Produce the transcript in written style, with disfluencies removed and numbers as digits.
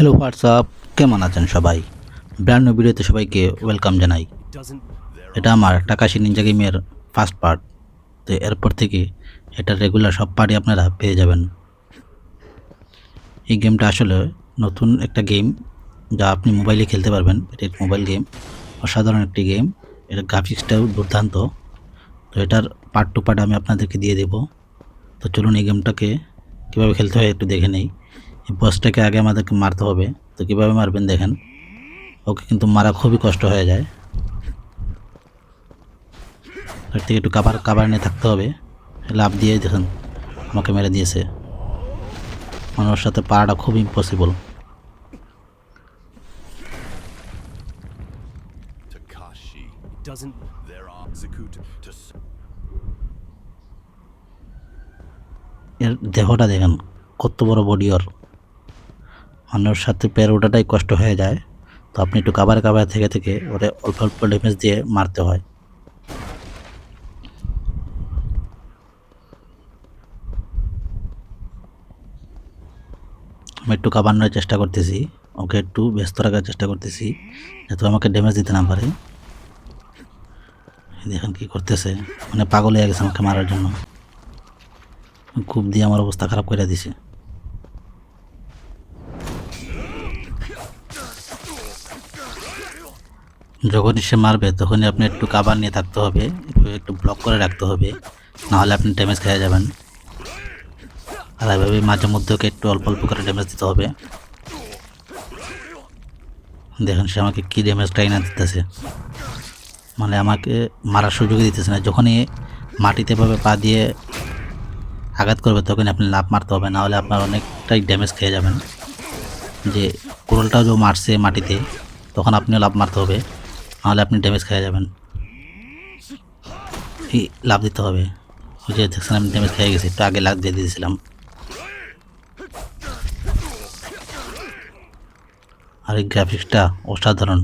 Hello WhatsApp, কেমন আছেন সবাই? ব্র্যান্ড নিউ ভিডিওতে সবাইকে ওয়েলকাম জানাই। এটা আমার টাকাশি নিনজা গেমের ফার্স্ট পার্ট। তো এরপর থেকে এটা রেগুলার সব পার্টই আপনারা পেয়ে যাবেন। এই গেমটা আসলে নতুন একটা গেম, যা আপনি মোবাইলে খেলতে পারবেন। এটা একটা মোবাইল গেম, অসাধারণ একটি গেম। এটার গ্রাফিক্সটাও দুর্দান্ত। তো এটার পার্ট টু পার্ট আমি আপনাদেরকে দিয়ে দেব। তো চলুন এই গেমটাকে কীভাবে খেলতে হয় একটু দেখে নেই। এই বসটাকে আগে আমাদেরকে মারতে হবে। তো কীভাবে মারবেন দেখেন। ওকে কিন্তু মারা খুবই কষ্ট হয়ে যায়। এর থেকে একটু কাবার নিয়ে থাকতে হবে। লাফ দিয়ে দেখেন আমাকে মেরে দিয়েছে। মানুষের সাথে পারাটা খুব ইম্পসিবল। এর দেহটা দেখেন কত বড় বডি ওর। মানুষের সাথে পেরে ওঠাটাই কষ্ট হয়ে যায়। তো আপনি একটু কাবার থেকে ওরে অল্প অল্প ড্যামেজ দিয়ে মারতে হয়। আমি একটু কাবানোর চেষ্টা করতেছি, ওকে একটু ব্যস্ত রাখার চেষ্টা করতেছি যাতে আমাকে ড্যামেজ দিতে না পারে। দেখেন কি করতেছে, মানে পাগল হয়ে গেছে আমাকে মারার জন্য। খুব দিয়ে আমার অবস্থা খারাপ করে দিছে। যখনই সে মারবে তখনই আপনি একটু কাবার নিয়ে থাকতে হবে, একটু ব্লক করে রাখতে হবে, নাহলে আপনি ড্যামেজ খেয়ে যাবেন। আর এভাবে মাঝে মধ্যে ওকে একটু অল্প অল্প করে ড্যামেজ দিতে হবে। দেখেন সে আমাকে কী ড্যামেজটাই না দিতেছে, মানে আমাকে মারার সুযোগই দিতেছে না। যখনই মাটিতে ভাবে পা দিয়ে আঘাত করবে তখনই আপনি লাফ মারতে হবে, নাহলে আপনার অনেকটাই ড্যামেজ খেয়ে যাবেন। যে কুড়ালটাও যে মারছে মাটিতে, তখন আপনিও লাফ মারতে হবে, নাহলে আপনি ড্যামেজ খেয়ে যাবেন। এই লাফ দিতে হবে। ওই যে দেখছেন আমি ড্যামেজ খেয়ে গেছি, একটু আগে লাফ দিয়ে দিয়েছিলাম। আর এই গ্রাফিক্সটা অসাধারণ।